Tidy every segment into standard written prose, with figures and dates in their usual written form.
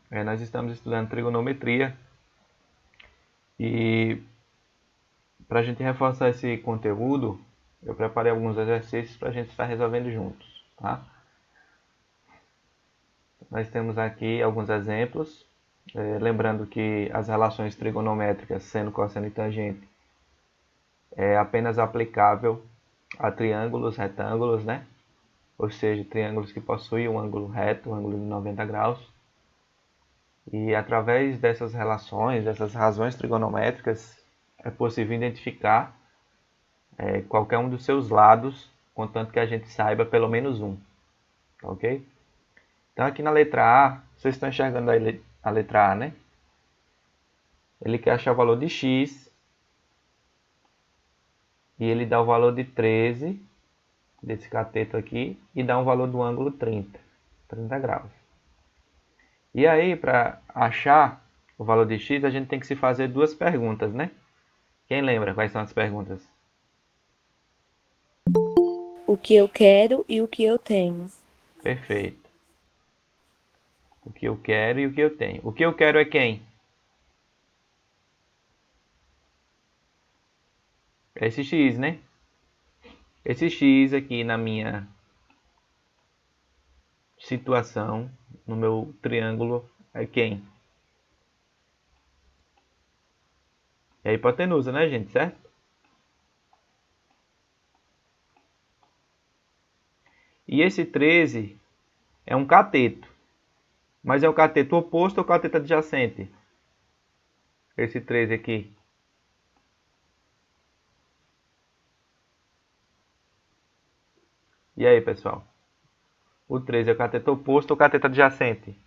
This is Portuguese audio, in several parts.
Nós estamos estudando trigonometria e para a gente reforçar esse conteúdo, eu preparei alguns exercícios para a gente estar resolvendo juntos, tá? Nós temos aqui alguns exemplos, lembrando que as relações trigonométricas, seno, cosseno e tangente, é apenas aplicável a triângulos, retângulos, né? Ou seja, triângulos que possuem um ângulo reto, um ângulo de 90 graus. E através dessas relações, dessas razões trigonométricas, é possível identificar qualquer um dos seus lados, contanto que a gente saiba pelo menos um, ok? Então aqui na letra A, vocês estão enxergando a letra A, né? Ele quer achar o valor de x e ele dá o valor de 13 desse cateto aqui e dá um valor do ângulo 30 graus. E aí, para achar o valor de x, a gente tem que se fazer duas perguntas, né? Quem lembra quais são as perguntas? O que eu quero e o que eu tenho. Perfeito. O que eu quero e o que eu tenho. O que eu quero é quem? É esse x, né? Esse x aqui na minha situação, no meu triângulo, é quem? É a hipotenusa, né, gente? Certo? E esse 13 é um cateto. Mas é o cateto oposto ou o cateto adjacente? Esse 13 aqui. E aí, pessoal? O 13 é o cateto oposto ou o cateto adjacente?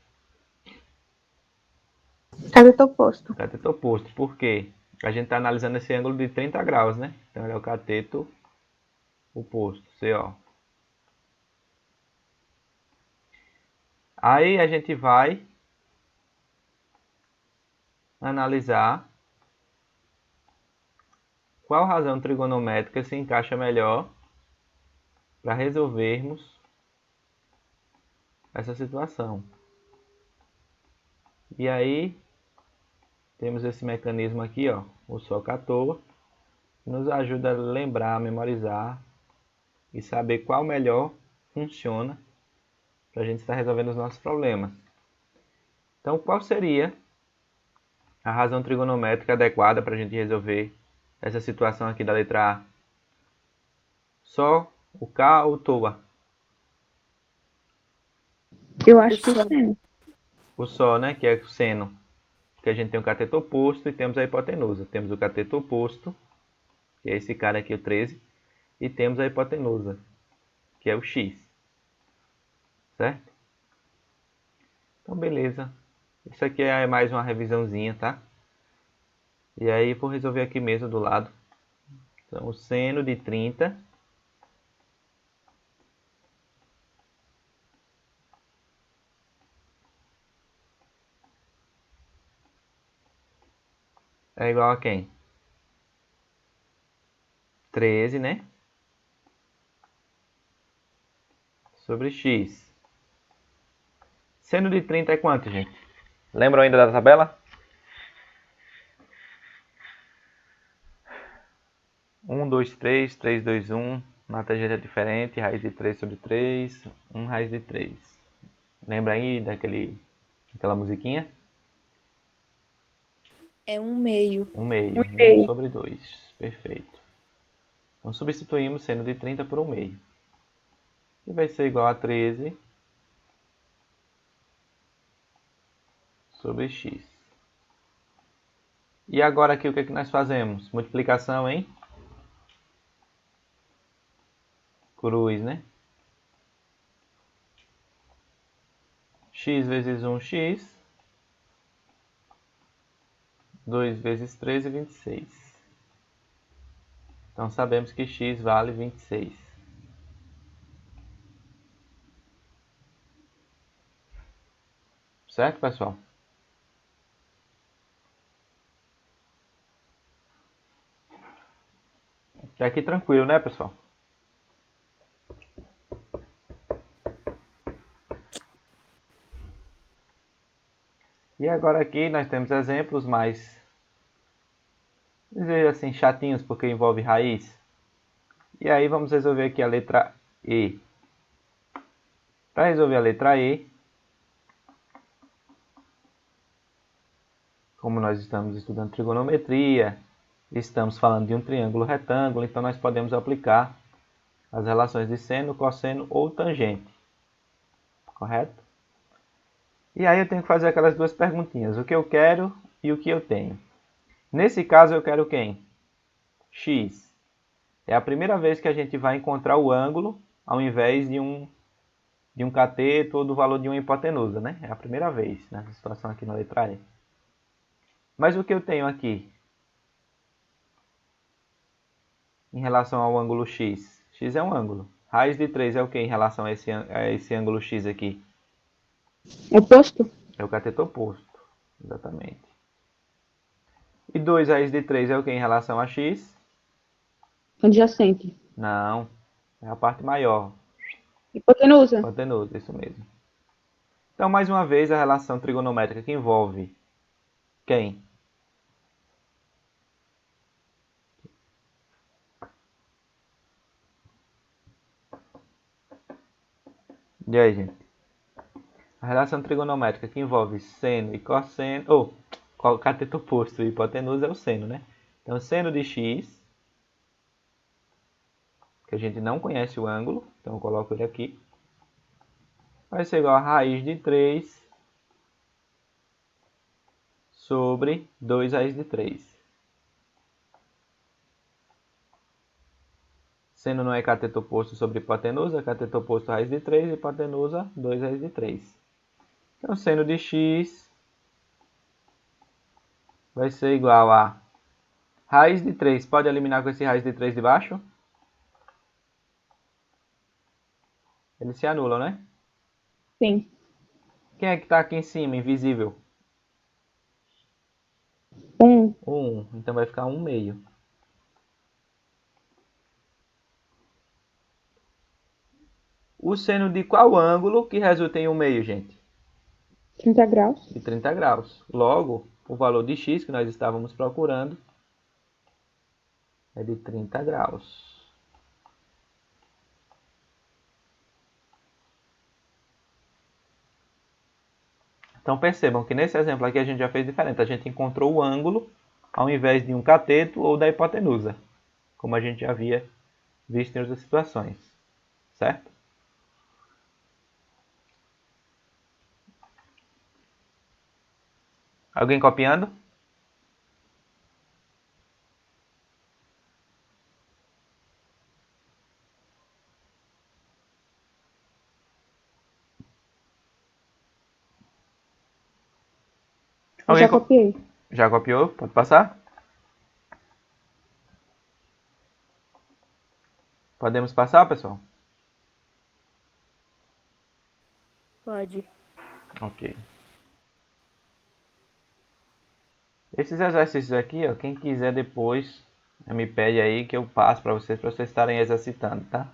Cateto oposto. Cateto oposto. Por quê? A gente está analisando esse ângulo de 30 graus, né? Então ele é o cateto oposto, CO. Aí a gente vai analisar qual razão trigonométrica se encaixa melhor para resolvermos essa situação. E aí temos esse mecanismo aqui, ó, o SOCATOA, que nos ajuda a lembrar, a memorizar e saber qual melhor funciona para a gente estar resolvendo os nossos problemas. Então, qual seria a razão trigonométrica adequada para a gente resolver essa situação aqui da letra A? Só o K ou o TOA? Eu acho que sim. O Só, né, que é o seno. Porque a gente tem o cateto oposto e temos a hipotenusa. Temos o cateto oposto, que é esse cara aqui, o 13, e temos a hipotenusa, que é o x. Certo? Então, beleza. Isso aqui é mais uma revisãozinha, tá? E aí, vou resolver aqui mesmo do lado. Então, o seno de 30 é igual a quem? 13, né? Sobre x. Seno de 30 é quanto, gente? Lembram ainda da tabela? 1, 2, 3, 3, 2, 1. Na tangente é diferente. Raiz de 3 sobre 3. 1 raiz de 3. Lembra aí daquela musiquinha? É um meio. 1 meio. Um 1 meio. sobre 2. Perfeito. Então substituímos seno de 30 por 1 meio. Que vai ser igual a 13 sobre x. E agora aqui o que, é que nós fazemos? Multiplicação em cruz, né? X vezes 1, x. 2 vezes 13, 26. Então sabemos que x vale 26. Certo, pessoal? Até aqui tranquilo, né, pessoal? E agora aqui nós temos exemplos mais, dizer assim, chatinhos, porque envolve raiz. E aí vamos resolver aqui a letra E. Para resolver a letra E, como nós estamos estudando trigonometria, estamos falando de um triângulo retângulo, então nós podemos aplicar as relações de seno, cosseno ou tangente. Correto? E aí eu tenho que fazer aquelas duas perguntinhas, o que eu quero e o que eu tenho. Nesse caso eu quero quem? X. É a primeira vez que a gente vai encontrar o ângulo ao invés de um cateto ou do valor de uma hipotenusa, né? É a primeira vez nessa situação aqui na letra E. Mas o que eu tenho aqui em relação ao ângulo X? X é um ângulo. Raiz de 3 é o que em relação a esse ângulo X aqui? Oposto? É o cateto oposto, exatamente. E 2 raiz de 3 é o que em relação a X? Adjacente. Não, é a parte maior. Hipotenusa? Hipotenusa, isso mesmo. Então, mais uma vez, a relação trigonométrica que envolve quem? E aí, gente? A relação trigonométrica que envolve seno e cosseno, ou cateto oposto e hipotenusa é o seno, né? Então, seno de x, que a gente não conhece o ângulo, então eu coloco ele aqui, vai ser igual a raiz de 3 sobre 2 raiz de 3. Seno não é cateto oposto sobre hipotenusa, cateto oposto raiz de 3, hipotenusa 2 raiz de 3. Então, seno de x vai ser igual a raiz de 3. Pode eliminar com esse raiz de 3 de baixo? Eles se anulam, né? Sim. Quem é que está aqui em cima, invisível? 1. 1. Então vai ficar 1 meio. O seno de qual ângulo que resulta em 1 meio, gente? 30 graus. De 30 graus. Logo, o valor de x que nós estávamos procurando é de 30 graus. Então percebam que nesse exemplo aqui a gente já fez diferente. A gente encontrou o ângulo ao invés de um cateto ou da hipotenusa, como a gente já havia visto em outras situações. Certo? Alguém copiando? Eu já copiei. Já copiou? Pode passar? Podemos passar, pessoal? Pode. Ok. Esses exercícios aqui, ó, quem quiser depois, me pede aí que eu passo para vocês estarem exercitando, tá?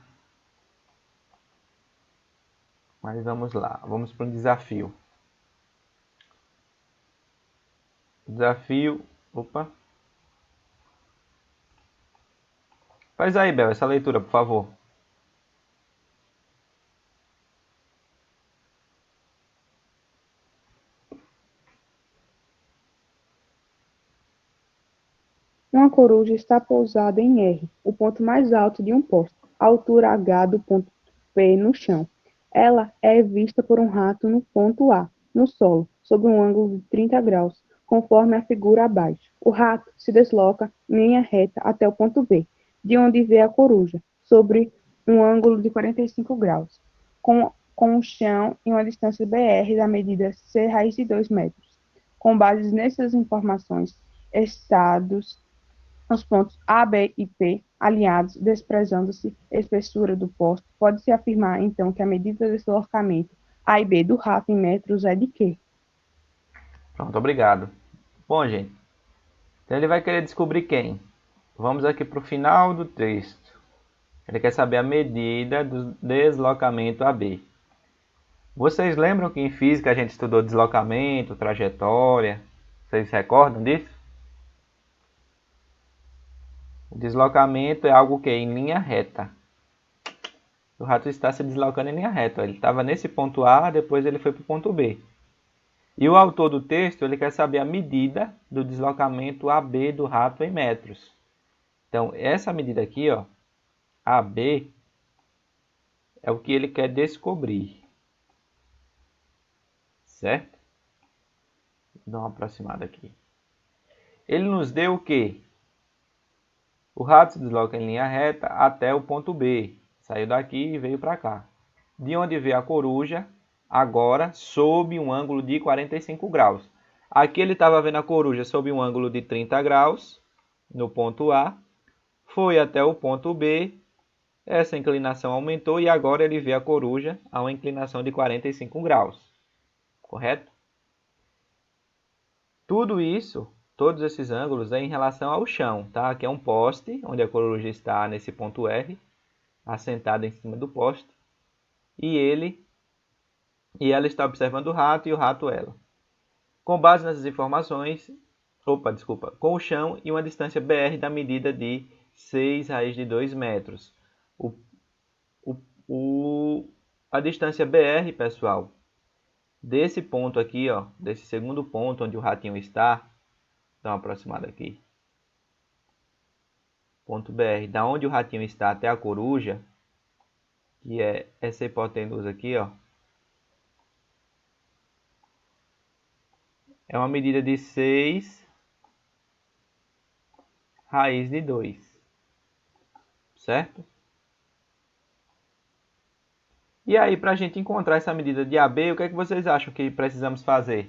Mas vamos lá, vamos para um desafio. Desafio, opa. Faz aí, Bel, essa leitura, por favor. Uma coruja está pousada em R, o ponto mais alto de um poste, a altura H do ponto P no chão. Ela é vista por um rato no ponto A, no solo, sob um ângulo de 30 graus, conforme a figura abaixo. O rato se desloca em linha reta até o ponto B, de onde vê a coruja, sobre um ângulo de 45 graus, com o chão em uma distância BR da medida C raiz de 2 metros. Com base nessas informações, estados os pontos A, B e P alinhados, desprezando-se a espessura do poste, pode-se afirmar, então, que a medida de deslocamento A e B do rato em metros é de quê? Pronto, obrigado. Bom, gente, então ele vai querer descobrir quem? Vamos aqui para o final do texto. Ele quer saber a medida do deslocamento AB. Vocês lembram que em física a gente estudou deslocamento, trajetória? Vocês se recordam disso? O deslocamento é algo que é em linha reta. O rato está se deslocando em linha reta. Ele estava nesse ponto A, depois ele foi para o ponto B. E o autor do texto ele quer saber a medida do deslocamento AB do rato em metros. Então, essa medida aqui, ó, AB, é o que ele quer descobrir. Certo? Vou dar uma aproximada aqui. Ele nos deu o quê? O rato se desloca em linha reta até o ponto B. Saiu daqui e veio para cá. De onde veio a coruja, agora sob um ângulo de 45 graus. Aqui ele estava vendo a coruja sob um ângulo de 30 graus, no ponto A. Foi até o ponto B. Essa inclinação aumentou e agora ele vê a coruja a uma inclinação de 45 graus. Correto? Tudo isso, todos esses ângulos, é em relação ao chão, tá? Aqui é um poste, onde a coruja está nesse ponto R, assentada em cima do poste, e ela está observando o rato e o rato ela. Com base nessas informações, com o chão e uma distância BR da medida de 6 raiz de 2 metros. A distância BR, pessoal, desse ponto aqui, ó, desse segundo ponto onde o ratinho está, dá uma aproximada aqui. Ponto BR, da onde o ratinho está até a coruja, que é essa hipotenusa aqui, ó, é uma medida de 6 raiz de 2, certo? E aí, para a gente encontrar essa medida de AB, o que é que vocês acham que precisamos fazer?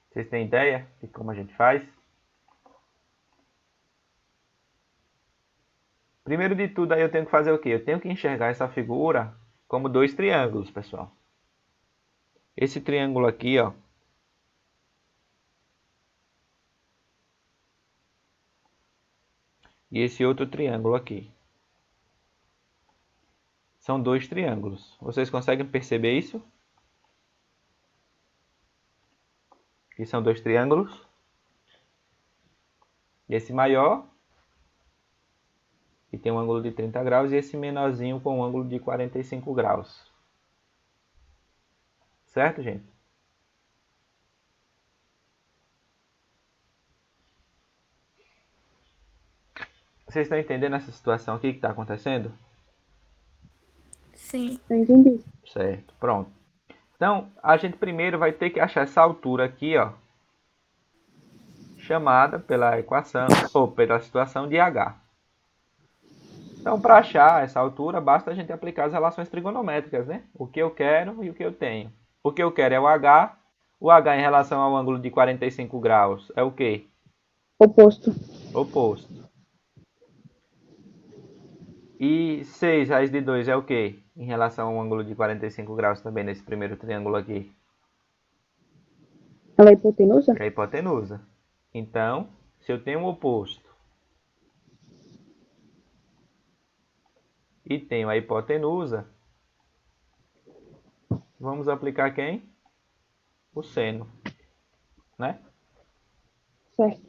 Vocês têm ideia de como a gente faz? Primeiro de tudo, aí eu tenho que fazer o quê? Eu tenho que enxergar essa figura como dois triângulos, pessoal. Esse triângulo aqui, ó, e esse outro triângulo aqui. São dois triângulos. Vocês conseguem perceber isso? Que são dois triângulos. Esse maior, que tem um ângulo de 30 graus, e esse menorzinho com um ângulo de 45 graus. Certo, gente? Vocês estão entendendo essa situação aqui que está acontecendo? Sim. Eu entendi. Certo, pronto. Então, a gente primeiro vai ter que achar essa altura aqui, ó, chamada pela equação, ou pela situação de H. Então, para achar essa altura, basta a gente aplicar as relações trigonométricas, né? O que eu quero e o que eu tenho. O que eu quero é o H em relação ao ângulo de 45 graus é o quê? Oposto. Oposto. E 6 raiz de 2 é o quê? Em relação ao ângulo de 45 graus também nesse primeiro triângulo aqui. Ela é hipotenusa? É a hipotenusa. Então, se eu tenho um oposto e tenho a hipotenusa, vamos aplicar quem? O seno, né? Certo.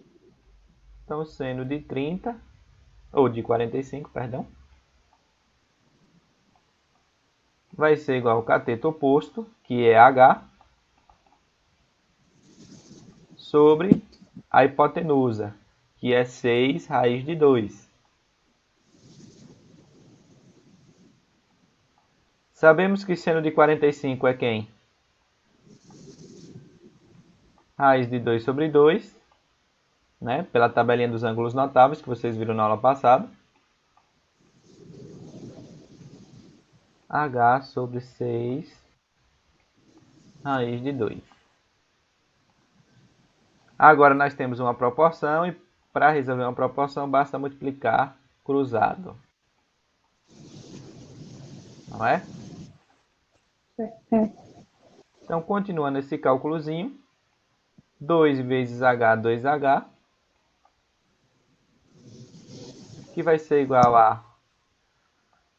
Então, o seno de 30, ou de 45, perdão, vai ser igual ao cateto oposto, que é H, sobre a hipotenusa, que é 6 raiz de 2. Sabemos que seno de 45 é quem? Raiz de 2 sobre 2, né? Pela tabelinha dos ângulos notáveis que vocês viram na aula passada. H sobre 6 raiz de 2. Agora nós temos uma proporção e para resolver uma proporção basta multiplicar cruzado. Não é? É. Então, continuando esse cálculozinho, 2 vezes H, 2H, que vai ser igual a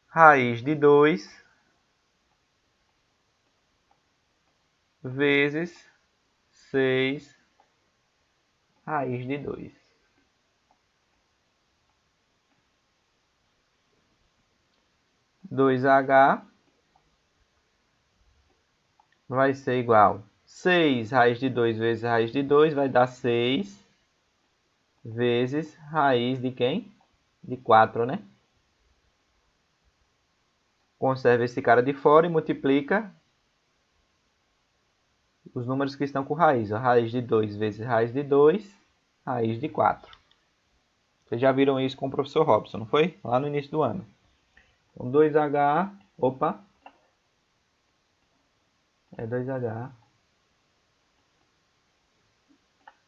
raiz de 2 vezes 6 raiz de 2. Dois h vai ser igual 6 raiz de 2 vezes raiz de 2 vai dar 6 vezes raiz de quem? De 4, né? Conserva esse cara de fora e multiplica os números que estão com raiz. A raiz de 2 vezes raiz de 2, raiz de 4. Vocês já viram isso com o professor Robson, não foi? Lá no início do ano. Então 2h, opa, é 2h,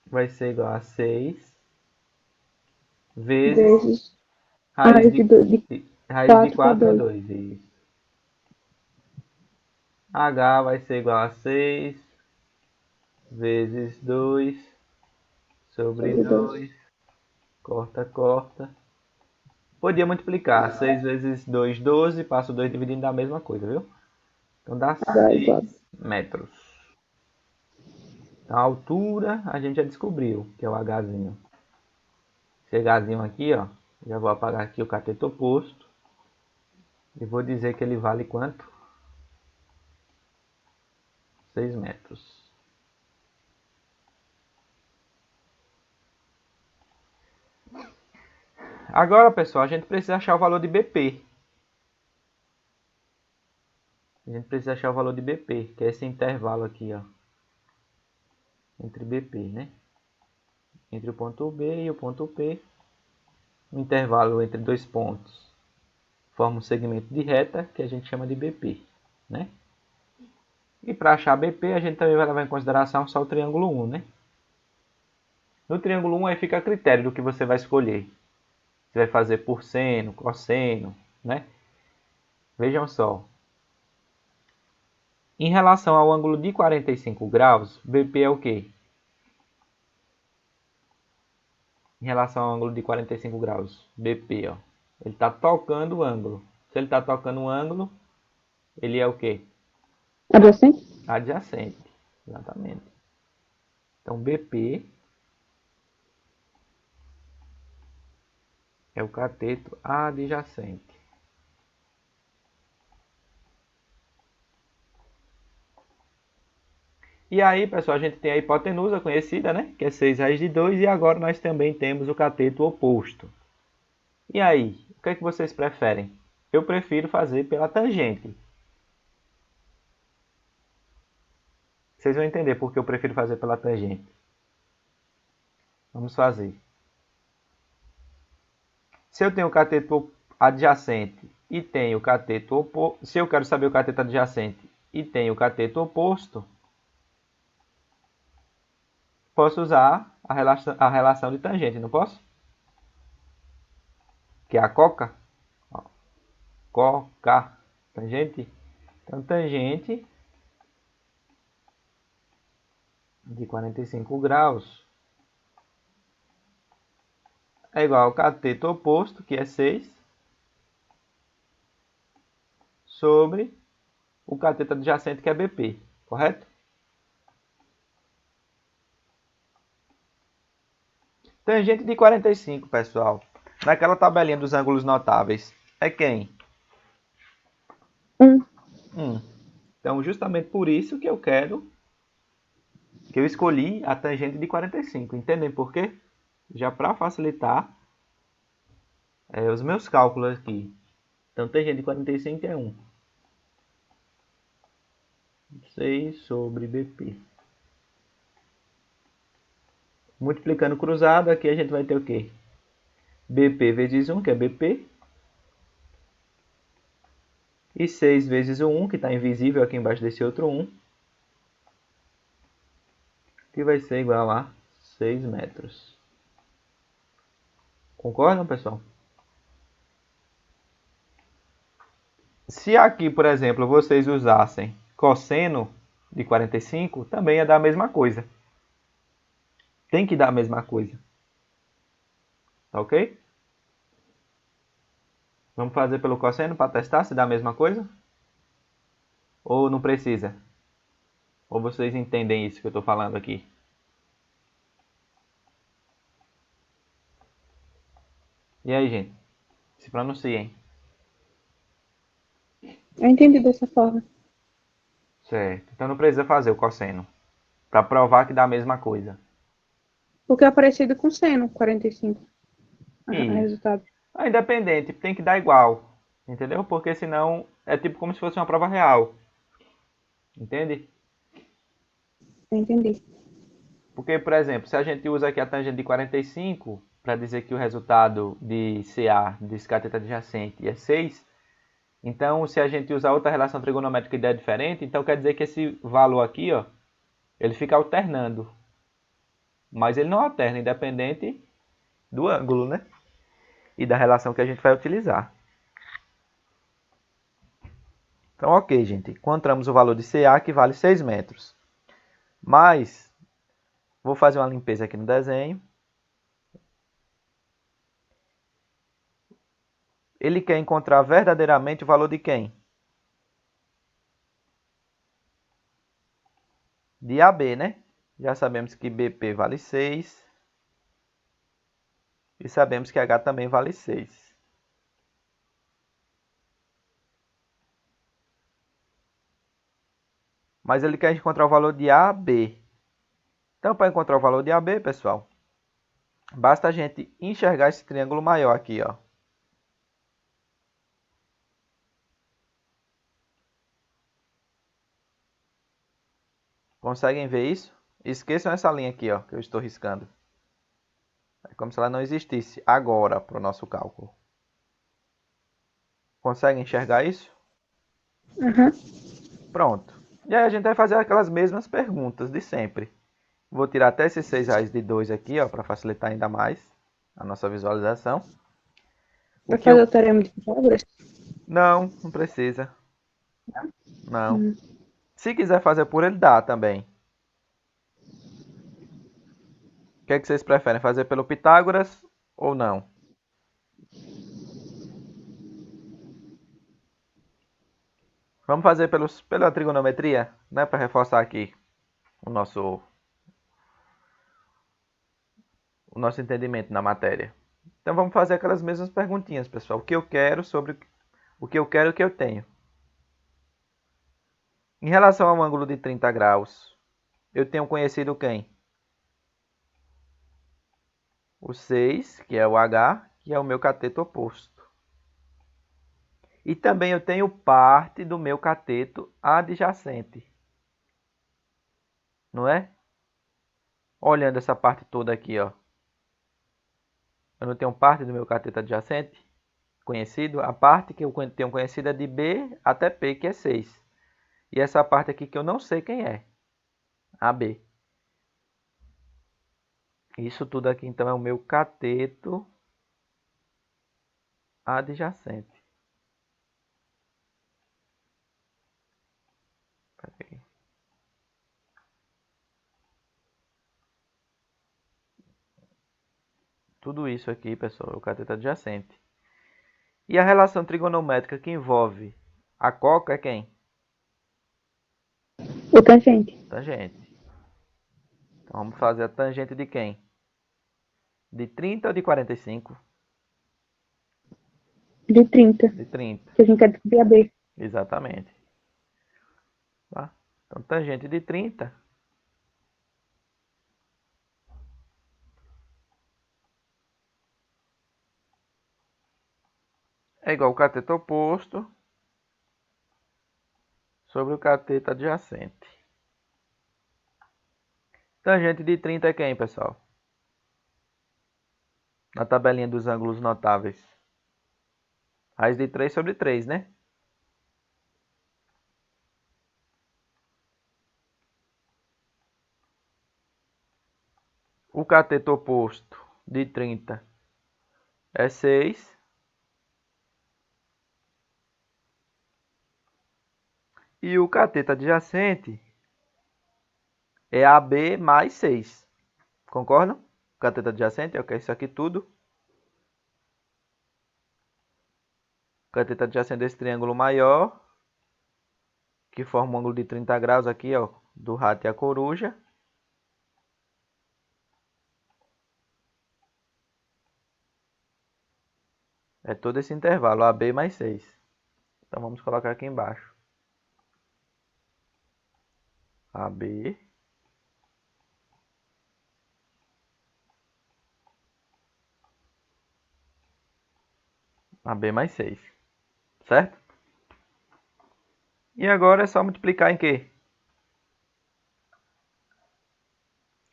vai ser igual a 6 vezes Vezes a raiz raiz de, de raiz de 4 que é 4 é 2. 2. Isso. H vai ser igual a 6 vezes 2 sobre Sobre 2. 2. Corta, corta. Podia multiplicar. 6 vezes 2, 12. Passa o 2 dividindo da mesma coisa, viu? Então dá Dá igual. 6 metros. Então, a altura a gente já descobriu, que é o Hzinho. Esse Hzinho aqui, ó. Já vou apagar aqui o cateto oposto. E vou dizer que ele vale quanto? 6 metros. Agora, pessoal, a gente precisa achar o valor de BP. A gente precisa achar o valor de BP, que é esse intervalo aqui, ó. Entre BP, né? Entre o ponto B e o ponto P. O intervalo entre dois pontos forma um segmento de reta, que a gente chama de BP, né? E para achar BP, a gente também vai levar em consideração só o triângulo 1, né? No triângulo 1 aí fica a critério do que você vai escolher. Você vai fazer por seno, cosseno, né? Vejam só. Em relação ao ângulo de 45 graus, BP é o quê? Em relação ao ângulo de 45 graus, BP, ó. Ele está tocando o ângulo. Se ele está tocando o ângulo, ele é o quê? Adjacente? Adjacente. Exatamente. Então, BP é o cateto adjacente. E aí, pessoal, a gente tem a hipotenusa conhecida, né? Que é 6 raiz de 2. E agora nós também temos o cateto oposto. E aí, o que é que vocês preferem? Eu prefiro fazer pela tangente. Vocês vão entender por que eu prefiro fazer pela tangente. Vamos fazer. Se eu tenho o cateto adjacente e tenho o cateto oposto, se eu quero saber o cateto adjacente e tenho o cateto oposto, posso usar a relação de tangente, não posso? Que é a coca. Ó, coca, tangente. Então, tangente de 45 graus é igual ao cateto oposto, que é 6, sobre o cateto adjacente, que é BP, correto? Tangente de 45, pessoal. Naquela tabelinha dos ângulos notáveis, é quem? 1. 1. Então, justamente por isso que eu escolhi a tangente de 45. Entendem por quê? Já para facilitar os meus cálculos aqui. Então, tangente de 45 é 1. 6 sobre BP. Multiplicando cruzado, aqui a gente vai ter o quê? BP vezes 1, que é BP. E 6 vezes o 1, que está invisível aqui embaixo desse outro 1. Que vai ser igual a 6 metros. Concordam, pessoal? Se aqui, por exemplo, vocês usassem cosseno de 45, também ia dar a mesma coisa. Tem que dar a mesma coisa. Tá ok? Vamos fazer pelo cosseno para testar se dá a mesma coisa? Ou não precisa? Ou vocês entendem isso que eu estou falando aqui? E aí, gente? Se pronunciem. Eu entendi dessa forma. Certo. Então não precisa fazer o cosseno. Para provar que dá a mesma coisa. Porque é parecido com seno, 45. Isso. Resultado. Ah, independente, tem que dar igual. Entendeu? Porque senão é tipo como se fosse uma prova real. Entende? Eu entendi. Porque, por exemplo, se a gente usa aqui a tangente de 45 para dizer que o resultado de CA, desse cateto adjacente, é 6, então se a gente usar outra relação trigonométrica e der diferente, então quer dizer que esse valor aqui, ó, ele fica alternando. Mas ele não alterna, independente do ângulo, né? E da relação que a gente vai utilizar. Então, ok, gente. Encontramos o valor de CA, que vale 6 metros. Mas, vou fazer uma limpeza aqui no desenho. Ele quer encontrar verdadeiramente o valor de quem? De AB, né? Já sabemos que BP vale 6. E sabemos que H também vale 6. Mas ele quer encontrar o valor de AB. Então, para encontrar o valor de AB, pessoal, basta a gente enxergar esse triângulo maior aqui, ó. Conseguem ver isso? Esqueçam essa linha aqui, ó, que eu estou riscando. É como se ela não existisse agora para o nosso cálculo. Conseguem enxergar isso? Uhum. Pronto. E aí a gente vai fazer aquelas mesmas perguntas de sempre. Vou tirar até esses 6 raios de 2 aqui, ó, para facilitar ainda mais a nossa visualização. O Vai que fazer eu... o teorema de Pitágoras? Não precisa. Não. Hum. Se quiser fazer por ele, dá também. O que é que vocês preferem? Fazer pelo Pitágoras ou não? Vamos fazer pela trigonometria, né? Para reforçar aqui o nosso entendimento na matéria. Então vamos fazer aquelas mesmas perguntinhas, pessoal. O que eu quero sobre o que eu quero e o que eu tenho. Em relação ao ângulo de 30 graus, eu tenho conhecido quem? O 6, que é o H, que é o meu cateto oposto. E também eu tenho parte do meu cateto adjacente. Não é? Olhando essa parte toda aqui, ó. Eu não tenho parte do meu cateto adjacente conhecido. A parte que eu tenho conhecida é de B até P, que é 6. E essa parte aqui que eu não sei quem é. AB. Isso tudo aqui, então, é o meu cateto adjacente. Peraí. Tudo isso aqui, pessoal, é o cateto adjacente. E a relação trigonométrica que envolve a coca é quem? O tangente. Tangente. Então, vamos fazer a tangente de quem? De 30 ou de 45? De 30. De 30. Que a gente quer descobrir a B. Exatamente. Tá? Então, tangente de 30 é igual ao cateto oposto sobre o cateto adjacente. Tangente de 30 é quem, pessoal? Na tabelinha dos ângulos notáveis. Raiz de 3 sobre 3, né? O cateto oposto de 30 é 6. E o cateto adjacente é AB mais 6. Concordam? O cateto adjacente é o que é isso aqui tudo. O cateto adjacente desse triângulo maior, que forma um ângulo de 30 graus aqui, ó, do rato e a coruja. É todo esse intervalo, AB mais 6. Então vamos colocar aqui embaixo. AB mais 6. Certo? E agora é só multiplicar em quê?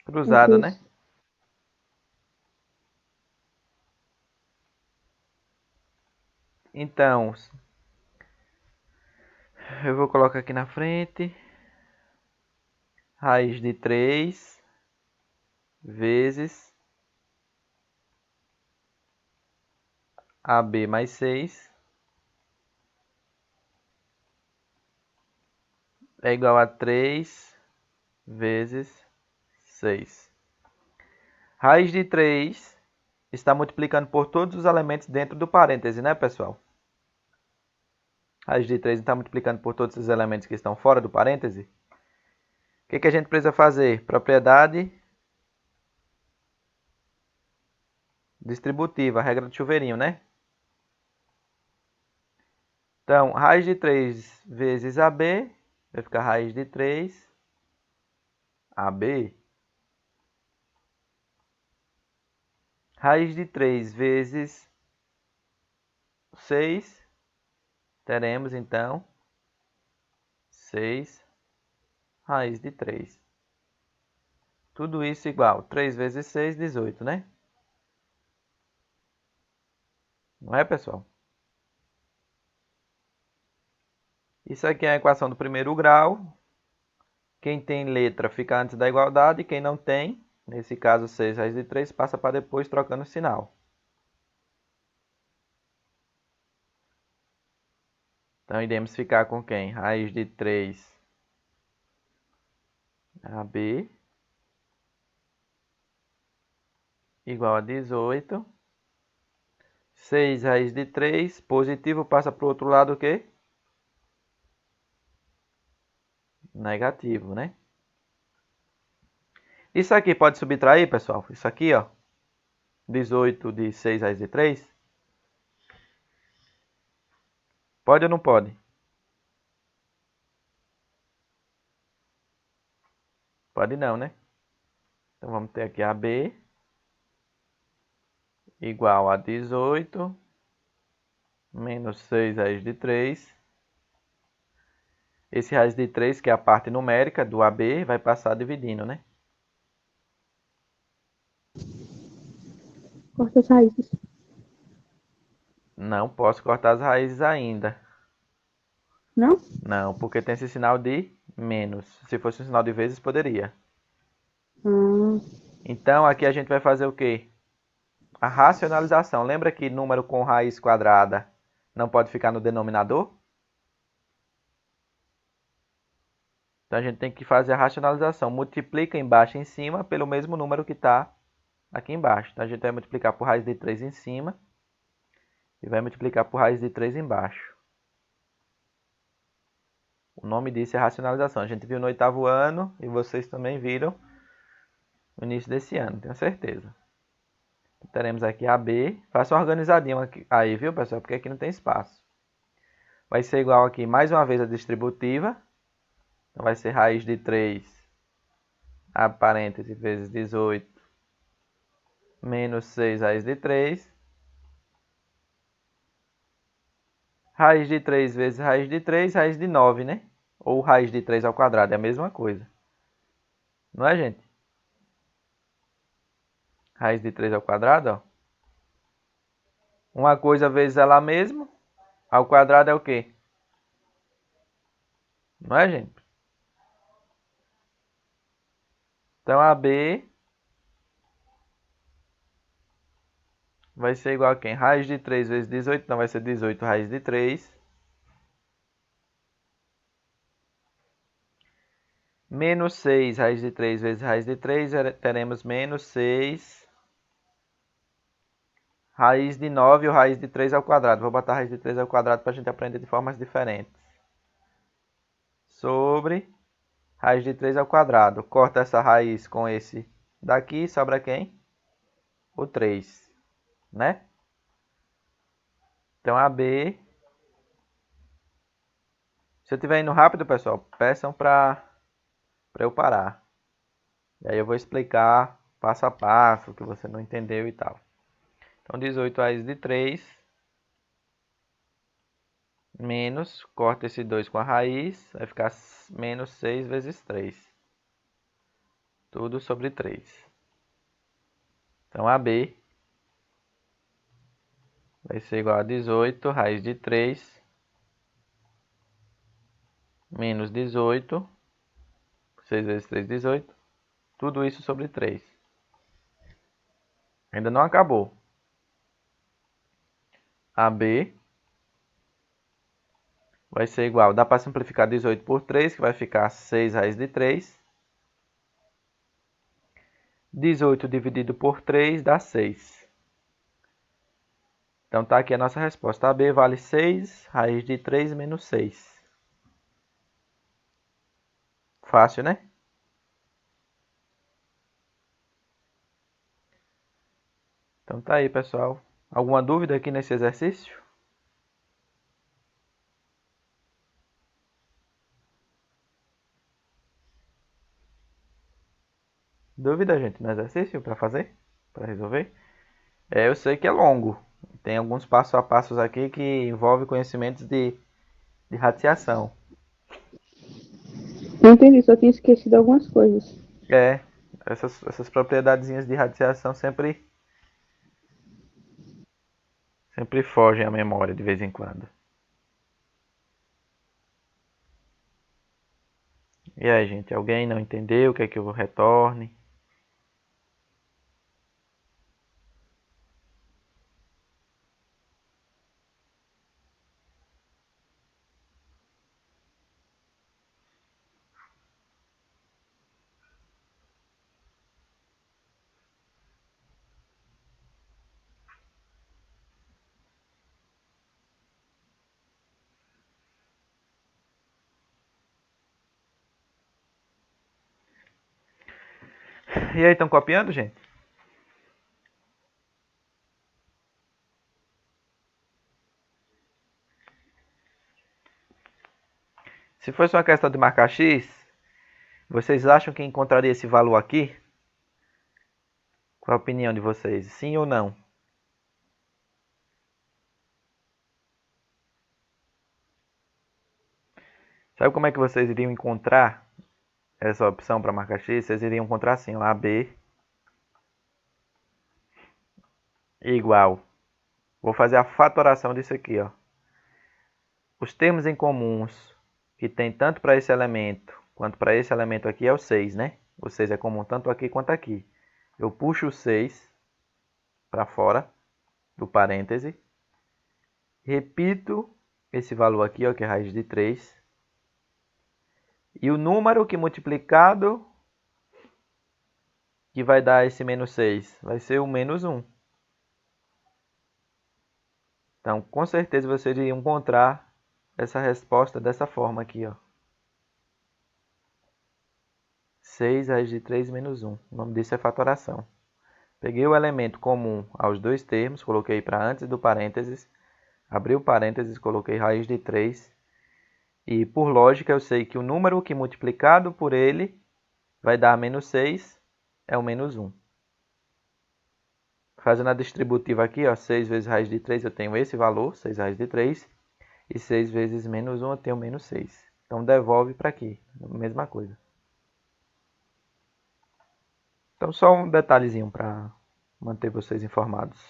Cruzada, né? Então, eu vou colocar aqui na frente. Raiz de 3 vezes AB mais 6 é igual a 3 vezes 6. Raiz de 3 está multiplicando por todos os elementos dentro do parêntese, né, pessoal? Raiz de 3 está multiplicando por todos os elementos que estão fora do parêntese. O que a gente precisa fazer? Propriedade distributiva, regra do chuveirinho, né? Então, raiz de 3 vezes AB vai ficar raiz de 3 AB. Raiz de 3 vezes 6, teremos então 6 raiz de 3. Tudo isso igual, 3 vezes 6, 18, né? Não é, pessoal? Isso aqui é a equação do primeiro grau. Quem tem letra fica antes da igualdade, quem não tem, nesse caso 6 raiz de 3, passa para depois trocando o sinal. Então, iremos ficar com quem? Raiz de 3 AB igual a 18. 6 raiz de 3, positivo passa para o outro lado o quê? Negativo, né? Isso aqui pode subtrair, pessoal? Isso aqui, ó. 18 de 6 raiz de 3. Pode ou não pode? Pode não, né? Então vamos ter aqui AB igual a 18 menos 6 raiz de 3. Esse raiz de 3, que é a parte numérica do AB, vai passar dividindo, né? Corta as raízes. Não posso cortar as raízes ainda. Não? Não, porque tem esse sinal de menos. Se fosse um sinal de vezes, poderia. Então, aqui a gente vai fazer o quê? A racionalização. Lembra que número com raiz quadrada não pode ficar no denominador? Então, a gente tem que fazer a racionalização. Multiplica embaixo e em cima pelo mesmo número que está aqui embaixo. Então, a gente vai multiplicar por raiz de 3 em cima e vai multiplicar por raiz de 3 embaixo. O nome disso é racionalização. A gente viu no 8º ano e vocês também viram no início desse ano, tenho certeza. Então, teremos aqui AB. Faça uma organizadinha aqui, aí, viu, pessoal? Porque aqui não tem espaço. Vai ser igual aqui, mais uma vez, a distributiva. Então, vai ser raiz de 3, a parêntese, vezes 18, menos 6 raiz de 3. Raiz de 3 vezes raiz de 3, raiz de 9, né? Ou raiz de 3 ao quadrado, é a mesma coisa. Não é, gente? Raiz de 3 ao quadrado, ó. Uma coisa vezes ela mesma, ao quadrado é o quê? Não é, gente? Então, AB vai ser igual a quem? Raiz de 3 vezes 18, então vai ser 18 raiz de 3. Menos 6 raiz de 3 vezes raiz de 3, teremos menos 6 raiz de 9 ou raiz de 3 ao quadrado. Vou botar raiz de 3 ao quadrado para a gente aprender de formas diferentes. Sobre Raiz de 3 ao quadrado. Corta essa raiz com esse daqui, sobra quem? O 3, né? Então, AB... Se eu estiver indo rápido, pessoal, peçam para eu parar. E aí eu vou explicar passo a passo, o que você não entendeu e tal. Então, 18 raiz de 3, menos, corta esse 2 com a raiz, vai ficar menos 6 vezes 3. Tudo sobre 3. Então, AB vai ser igual a 18 raiz de 3, menos 18, 6 vezes 3, 18. Tudo isso sobre 3. Ainda não acabou. AB vai ser igual, dá para simplificar 18 por 3, que vai ficar 6 raiz de 3. 18 dividido por 3 dá 6. Então tá aqui a nossa resposta. AB vale 6 raiz de 3 menos 6. Fácil, né? Então tá aí, pessoal. Alguma dúvida aqui nesse exercício? Dúvida, gente, no exercício para fazer? Para resolver? Eu sei que é longo. Tem alguns passo a passos aqui que envolvem conhecimentos de radiação. Não entendi, só tinha esquecido algumas coisas. Essas propriedadezinhas de radiação sempre fogem à memória de vez em quando. E aí, gente, alguém não entendeu? Quer que eu retorne? E aí, estão copiando, gente? Se fosse uma questão de marcar x, vocês acham que encontraria esse valor aqui? Qual a opinião de vocês? Sim ou não? Sabe como é que vocês iriam encontrar essa opção para marcar x? Vocês iriam encontrar assim, lá AB igual. Vou fazer a fatoração disso aqui, ó. Os termos em comuns que tem tanto para esse elemento quanto para esse elemento aqui é o 6, né? O 6 é comum tanto aqui quanto aqui. Eu puxo o 6 para fora do parêntese. Repito esse valor aqui, ó, que é raiz de 3. E o número que multiplicado que vai dar esse menos 6 vai ser o menos 1. Então, com certeza vocês iriam encontrar essa resposta dessa forma aqui, ó. 6 raiz de 3 menos 1. O nome disso é fatoração. Peguei o elemento comum aos dois termos, coloquei para antes do parênteses, abri o parênteses, coloquei raiz de 3. E por lógica eu sei que o número que multiplicado por ele vai dar menos 6, é o menos 1. Fazendo a distributiva aqui, ó, 6 vezes raiz de 3 eu tenho esse valor, 6 raiz de 3. E 6 vezes menos 1 eu tenho menos 6. Então devolve para aqui, mesma coisa. Então só um detalhezinho para manter vocês informados.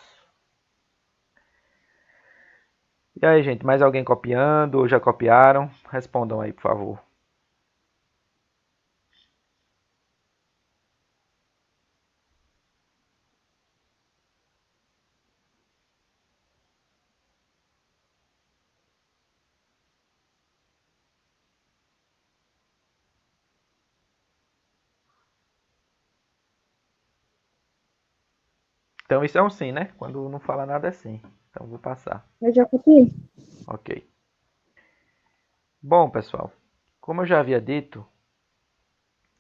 E aí, gente, mais alguém copiando ou já copiaram? Respondam aí, por favor. Então isso é um sim, né? Quando não fala nada é sim. Então vou passar. Eu já copiei. Ok. Bom, pessoal, como eu já havia dito,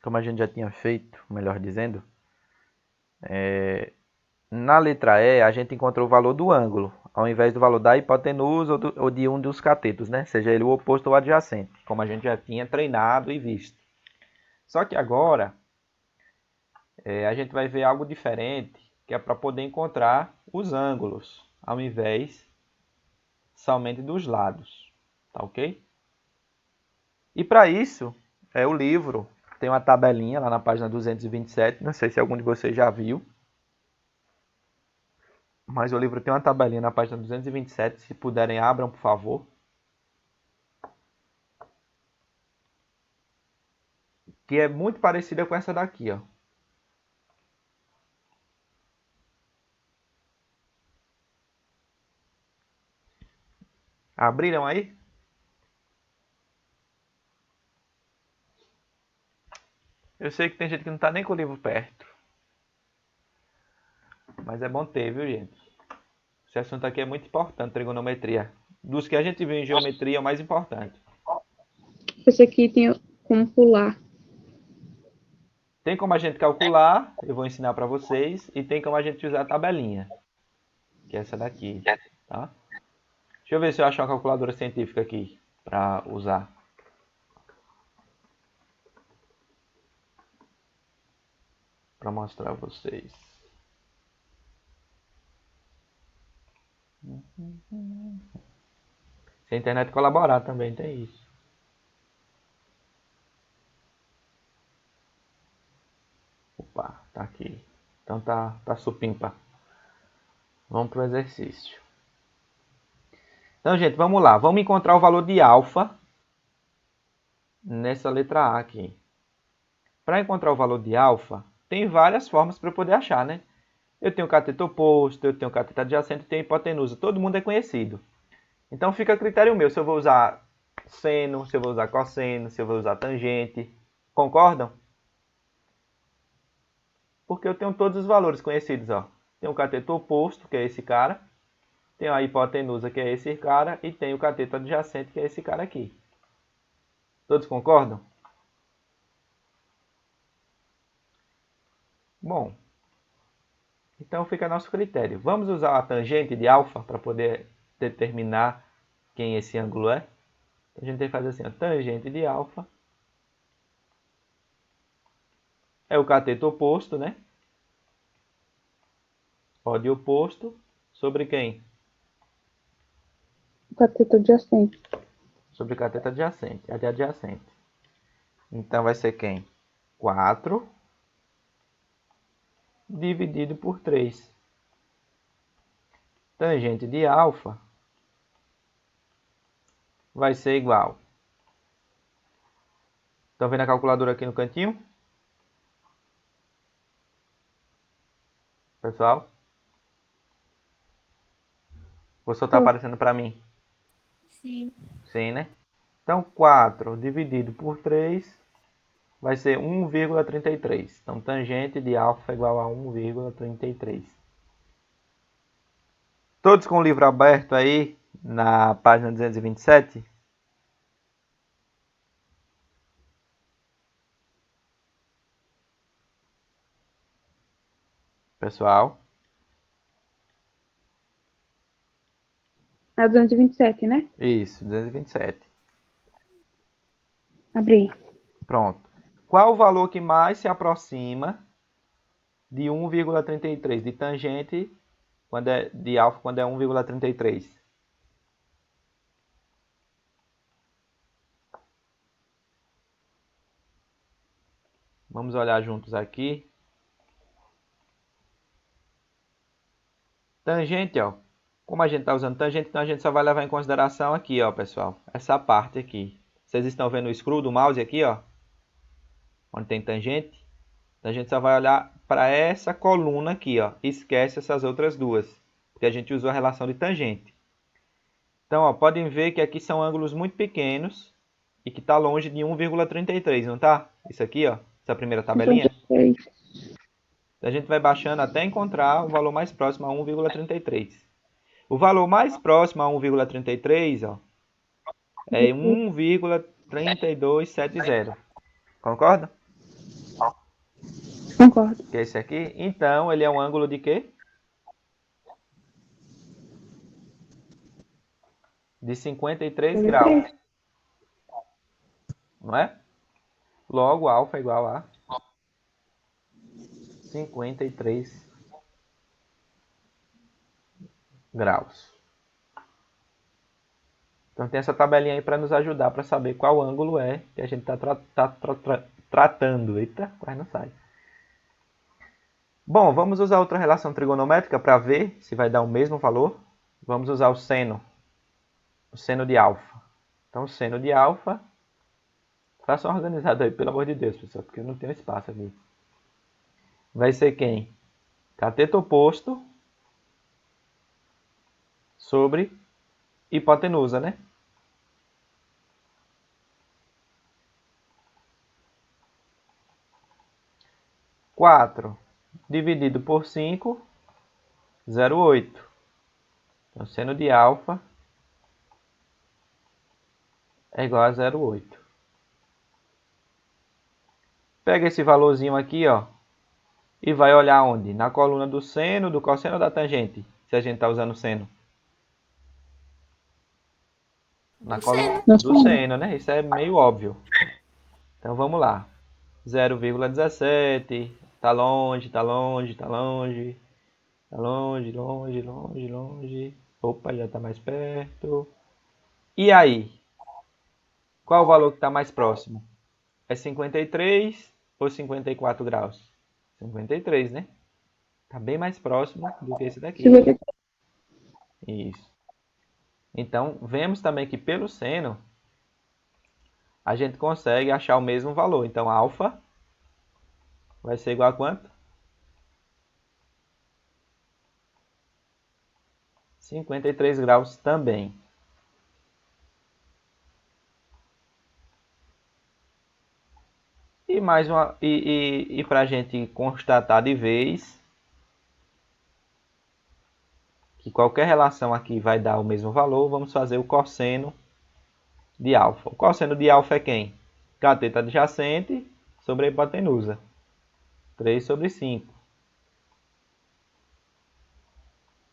como a gente já tinha feito, melhor dizendo, na letra E a gente encontrou o valor do ângulo, ao invés do valor da hipotenusa ou de um dos catetos, né? Seja ele o oposto ou adjacente, como a gente já tinha treinado e visto. Só que agora a gente vai ver algo diferente, que é para poder encontrar os ângulos, ao invés somente dos lados, tá ok? E para isso, o livro tem uma tabelinha lá na página 227, não sei se algum de vocês já viu, mas o livro tem uma tabelinha na página 227, se puderem abram, por favor. Que é muito parecida com essa daqui, ó. Abriram aí? Eu sei que tem gente que não está nem com o livro perto. Mas é bom ter, viu, gente? Esse assunto aqui é muito importante, trigonometria. Dos que a gente viu em geometria, é o mais importante. Esse aqui tem como pular. Tem como a gente calcular, eu vou ensinar para vocês, e tem como a gente usar a tabelinha, que é essa daqui, tá? Deixa eu ver se eu acho uma calculadora científica aqui para usar. Para mostrar a vocês. Se a internet colaborar também tem isso. Opa, tá aqui. Então tá supimpa. Vamos para o exercício. Então, gente, vamos lá. Vamos encontrar o valor de alfa nessa letra A aqui. Para encontrar o valor de alfa, tem várias formas para eu poder achar, né? Eu tenho cateto oposto, eu tenho cateto adjacente, eu tenho hipotenusa. Todo mundo é conhecido. Então fica a critério meu se eu vou usar seno, se eu vou usar cosseno, se eu vou usar tangente. Concordam? Porque eu tenho todos os valores conhecidos, ó. Tem o cateto oposto, que é esse cara. Tem a hipotenusa, que é esse cara. E tem o cateto adjacente, que é esse cara aqui. Todos concordam? Bom, então fica a nosso critério. Vamos usar a tangente de alfa para poder determinar quem esse ângulo é. A gente tem que fazer assim, a tangente de alfa é o cateto oposto, né? Ó, de oposto sobre quem? O cateto adjacente. Sobre cateto adjacente, a de adjacente. Então vai ser quem? 4 dividido por 3. Tangente de alfa vai ser igual. Estão vendo a calculadora aqui no cantinho? Pessoal? Ou só está aparecendo para mim? Sim. Sim, né? Então 4 dividido por 3 vai ser 1,33. Então tangente de alfa é igual a 1,33. Todos com o livro aberto aí na página 227? Pessoal? É 227, né? Isso, 227. Abri. Pronto. Qual o valor que mais se aproxima de 1,33 de tangente quando é de alfa quando é 1,33? Vamos olhar juntos aqui. Tangente, ó. Como a gente está usando tangente, então a gente só vai levar em consideração aqui, ó, pessoal. Essa parte aqui. Vocês estão vendo o scroll do mouse aqui, ó? Onde tem tangente. Então a gente só vai olhar para essa coluna aqui, ó. Esquece essas outras duas, porque a gente usou a relação de tangente. Então, ó, podem ver que aqui são ângulos muito pequenos e que está longe de 1,33, não tá? Isso aqui, ó, essa primeira tabelinha. 26. A gente vai baixando até encontrar o valor mais próximo a 1,33. O valor mais próximo a 1,33, ó, é 1,3270. Concorda? Concordo. Que é esse aqui. Então, ele é um ângulo de quê? De 53 graus. Não é? Logo, alfa é igual a 53 graus. Então tem essa tabelinha aí para nos ajudar para saber qual ângulo é que a gente está tratando. Eita, quase não sai. Bom, vamos usar outra relação trigonométrica para ver se vai dar o mesmo valor. Vamos usar o seno de alfa. Então, o seno de alfa, faça uma organizada aí, pelo amor de Deus, pessoal, porque eu não tenho espaço aqui. Vai ser quem? Cateto oposto sobre hipotenusa, né? 4 dividido por 5, 0,8. Então, seno de alfa é igual a 0,8. Pega esse valorzinho aqui, ó, e vai olhar onde? Na coluna do seno, do cosseno ou da tangente? Se a gente está usando seno. Na coluna do seno, né? Isso é meio óbvio. Então, vamos lá. 0,17. Tá longe, tá longe, tá longe. Tá longe, longe, longe, longe. Opa, já está mais perto. E aí? Qual o valor que está mais próximo? É 53 ou 54 graus? 53, né? Está bem mais próximo do que esse daqui. Isso. Então, vemos também que pelo seno, a gente consegue achar o mesmo valor. Então, alfa vai ser igual a quanto? 53 graus também. E mais uma e para a gente constatar de vez que qualquer relação aqui vai dar o mesmo valor, vamos fazer o cosseno de alfa. O cosseno de alfa é quem? Cateto adjacente sobre a hipotenusa. 3 sobre 5.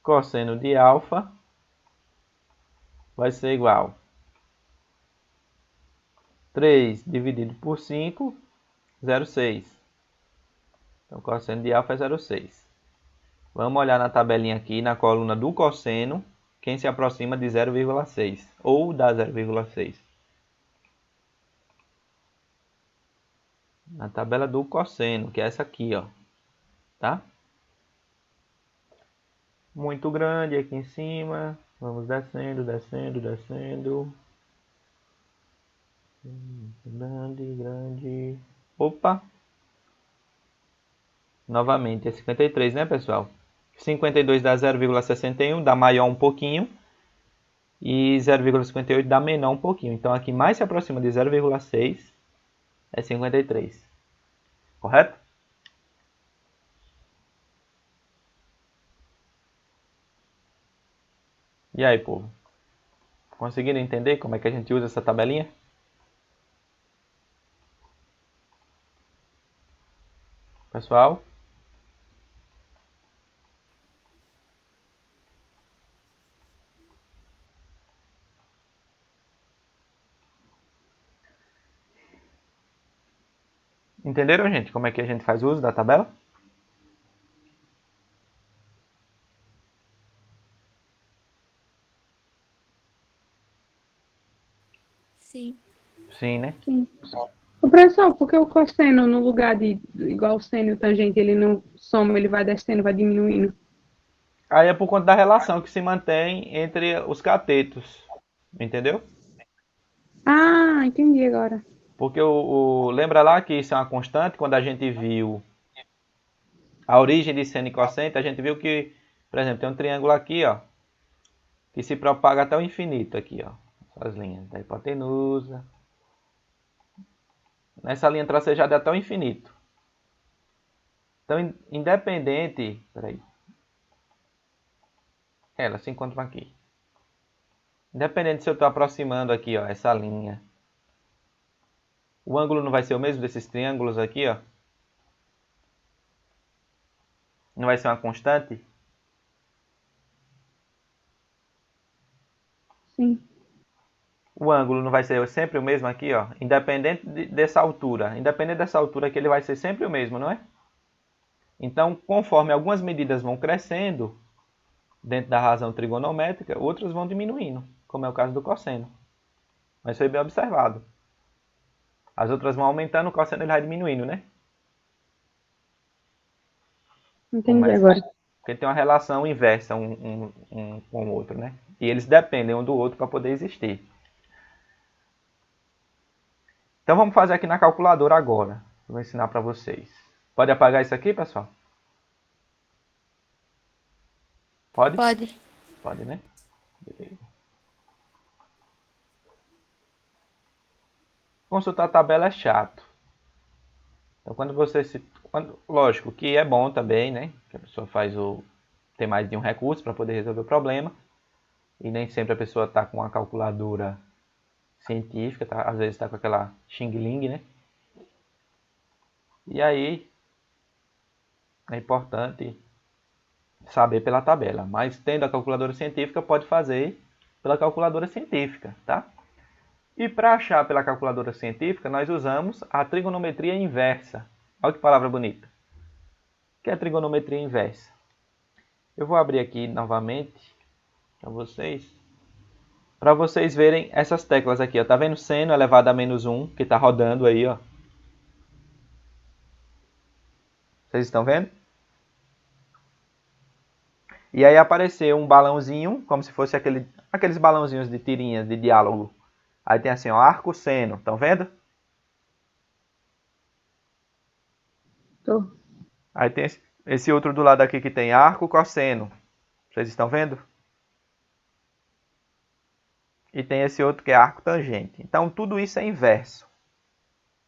Cosseno de alfa vai ser igual a 3 dividido por 5, 0,6. Então, cosseno de alfa é 0,6. Vamos olhar na tabelinha aqui, na coluna do cosseno, quem se aproxima de 0,6 ou dá 0,6. Na tabela do cosseno, que é essa aqui, ó. Tá? Muito grande aqui em cima. Vamos descendo, descendo, descendo. Grande, grande. Opa! Novamente é 53, né, pessoal? 52 dá 0,61, dá maior um pouquinho. E 0,58 dá menor um pouquinho. Então, aqui mais se aproxima de 0,6 é 53. Correto? E aí, povo? Conseguiram entender como é que a gente usa essa tabelinha? Pessoal? Entenderam, gente, como é que a gente faz uso da tabela? Sim. Sim, né? Sim. O professor, porque o cosseno, no lugar de igual o seno e o tangente, ele não soma, ele vai descendo, vai diminuindo. Aí é por conta da relação que se mantém entre os catetos. Entendeu? Ah, entendi agora. Porque lembra lá que isso é uma constante, quando a gente viu a origem de seno e cosseno, a gente viu que, por exemplo, tem um triângulo aqui, ó, que se propaga até o infinito aqui, ó. As linhas da hipotenusa. Nessa linha tracejada até o infinito. Então, independente... Peraí. Elas se encontram aqui. Independente se eu estou aproximando aqui, ó, essa linha. O ângulo não vai ser o mesmo desses triângulos aqui, ó. Não vai ser uma constante? Sim. O ângulo não vai ser sempre o mesmo aqui, ó, independente dessa altura. Independente dessa altura aqui, ele vai ser sempre o mesmo, não é? Então, conforme algumas medidas vão crescendo dentro da razão trigonométrica, outras vão diminuindo, como é o caso do cosseno. Mas foi bem observado. As outras vão aumentando, o cosseno ele vai diminuindo, né? Entendi agora. Porque tem uma relação inversa um com o outro, né? E eles dependem um do outro para poder existir. Então vamos fazer aqui na calculadora agora. Vou ensinar para vocês. Pode apagar isso aqui, pessoal? Pode? Pode. Pode, né? Beleza. Consultar a tabela é chato. Então quando você se... lógico que é bom também, né? Que a pessoa tem mais de um recurso para poder resolver o problema. E nem sempre a pessoa está com uma calculadora científica, tá? Às vezes está com aquela Xing Ling, né? E aí é importante saber pela tabela, mas tendo a calculadora científica pode fazer pela calculadora científica, tá? E para achar pela calculadora científica nós usamos a trigonometria inversa. Olha que palavra bonita. O que é a trigonometria inversa? Eu vou abrir aqui novamente para vocês verem essas teclas aqui, ó. Tá vendo seno elevado a menos 1, que está rodando aí, ó. Vocês estão vendo? E aí apareceu um balãozinho, como se fosse aqueles balãozinhos de tirinhas de diálogo. Aí tem assim, ó, arco, seno. Estão vendo? Tô. Aí tem esse outro do lado aqui que tem arco, cosseno. Vocês estão vendo? E tem esse outro que é arco, tangente. Então tudo isso é inverso.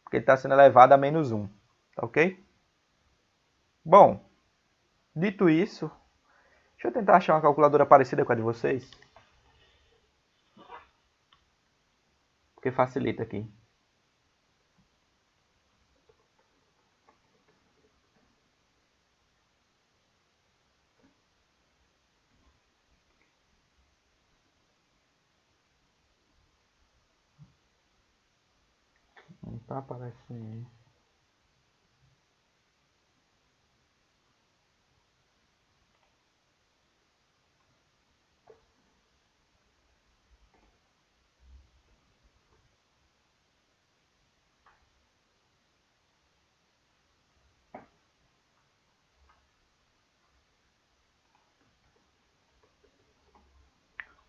Porque ele está sendo elevado a menos 1. Tá ok? Bom, dito isso, deixa eu tentar achar uma calculadora parecida com a de vocês. Porque facilita aqui. Não tá aparecendo.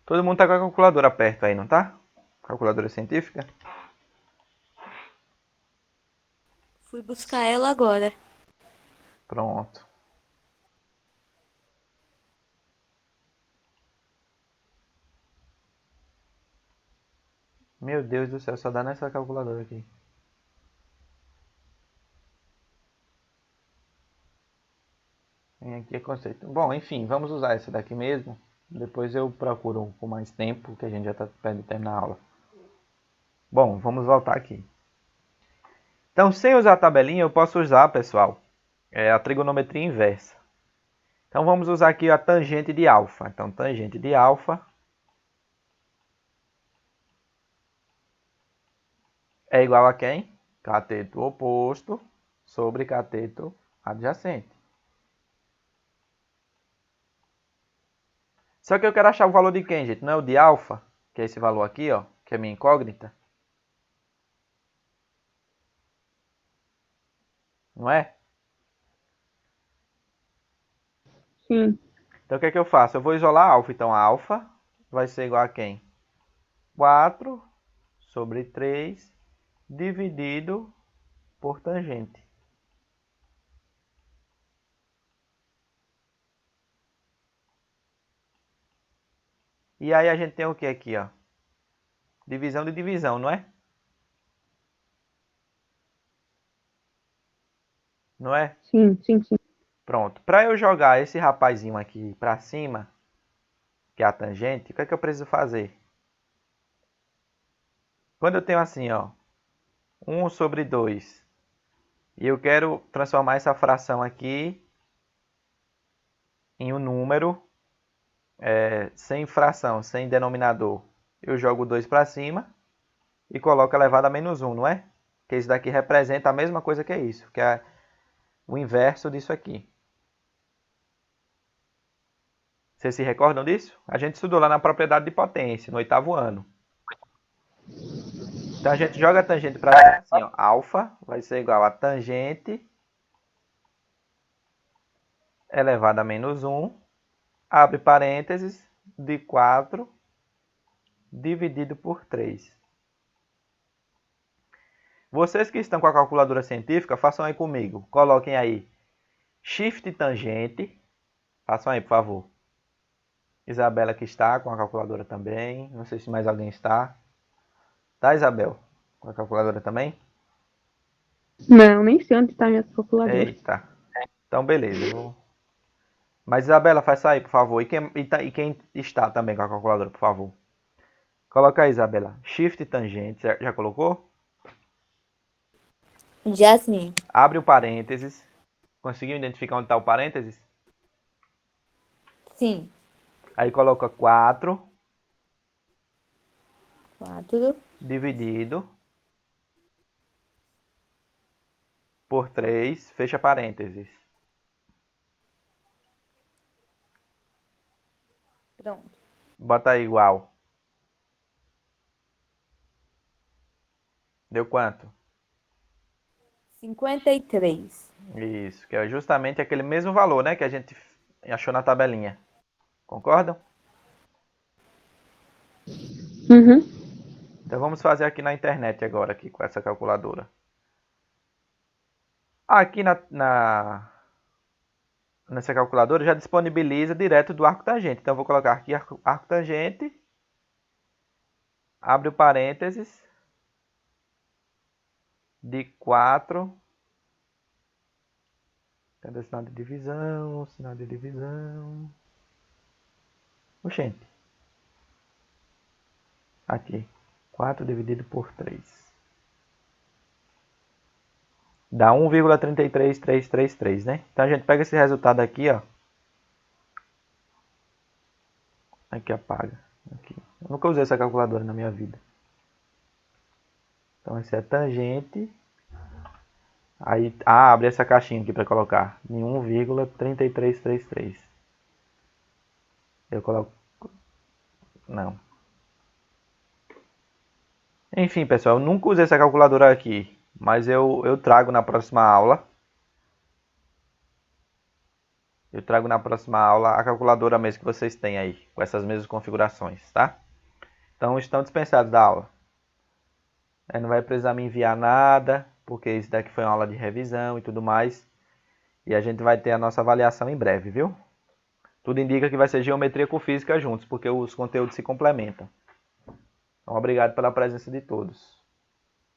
Todo mundo tá com a calculadora perto aí, não tá? Calculadora científica? Fui buscar ela agora. Pronto. Meu Deus do céu, só dá nessa calculadora aqui. Tem aqui é conceito. Bom, enfim, vamos usar essa daqui mesmo. Depois eu procuro com mais tempo, que a gente já está perto de terminar a aula. Bom, vamos voltar aqui. Então, sem usar a tabelinha, eu posso usar, pessoal, a trigonometria inversa. Então, vamos usar aqui a tangente de alfa. Então, tangente de alfa é igual a quem? Cateto oposto sobre cateto adjacente. Só que eu quero achar o valor de quem, gente? Não é o de alfa, que é esse valor aqui, ó, que é minha incógnita. Não é? Sim. Então, o que é que eu faço? Eu vou isolar alfa. Então, alfa vai ser igual a quem? 4 sobre 3 dividido por tangente. E aí a gente tem o que aqui, ó? Divisão de divisão, não é? Não é? Sim, sim, sim. Pronto. Para eu jogar esse rapazinho aqui para cima, que é a tangente, o que é que eu preciso fazer? Quando eu tenho assim, ó, 1 sobre 2, e eu quero transformar essa fração aqui em um número sem fração, sem denominador, eu jogo 2 para cima e coloco elevado a menos 1, não é? Que isso daqui representa a mesma coisa que isso, que é o inverso disso aqui. Vocês se recordam disso? A gente estudou lá na propriedade de potência, no 8º ano. Então a gente joga a tangente para cá assim, ó. Alfa vai ser igual a tangente elevado a menos 1, abre parênteses, de 4 dividido por 3. Vocês que estão com a calculadora científica, façam aí comigo. Coloquem aí shift tangente. Façam aí, por favor. Isabela que está com a calculadora também. Não sei se mais alguém está. Tá, Isabel? Com a calculadora também? Não, nem sei onde está minha calculadora. Eita. Então, beleza. Mas, Isabela, faz aí, por favor. E quem está também com a calculadora, por favor? Coloca aí, Isabela. Shift tangente. Já colocou? Já sim. Abre o parênteses. Conseguiu identificar onde está o parênteses? Sim. Aí coloca 4 4 dividido por 3, fecha parênteses. Pronto. Bota aí igual. Deu quanto? 53. Isso, que é justamente aquele mesmo valor, né, que a gente achou na tabelinha. Concordam? Uhum. Então vamos fazer aqui na internet agora, aqui com essa calculadora. Aqui nessa calculadora já disponibiliza direto do arco tangente. Então eu vou colocar aqui arco tangente, abre o parênteses, de 4. Cadê o sinal de divisão? Sinal de divisão. Oxente. Aqui. 4 dividido por 3. Dá 1,33333, né? Então a gente pega esse resultado aqui, ó. Aqui apaga. Aqui. Eu nunca usei essa calculadora na minha vida. Então esse é tangente. Aí abre essa caixinha aqui para colocar. Em 1,3333. Eu coloco... Não. Enfim, pessoal, eu nunca usei essa calculadora aqui, mas eu trago na próxima aula. Eu trago na próxima aula a calculadora mesmo que vocês têm aí, com essas mesmas configurações, tá? Então estão dispensados da aula. Não vai precisar me enviar nada, porque isso daqui foi uma aula de revisão e tudo mais. E a gente vai ter a nossa avaliação em breve, viu? Tudo indica que vai ser geometria com física juntos, porque os conteúdos se complementam. Então, obrigado pela presença de todos.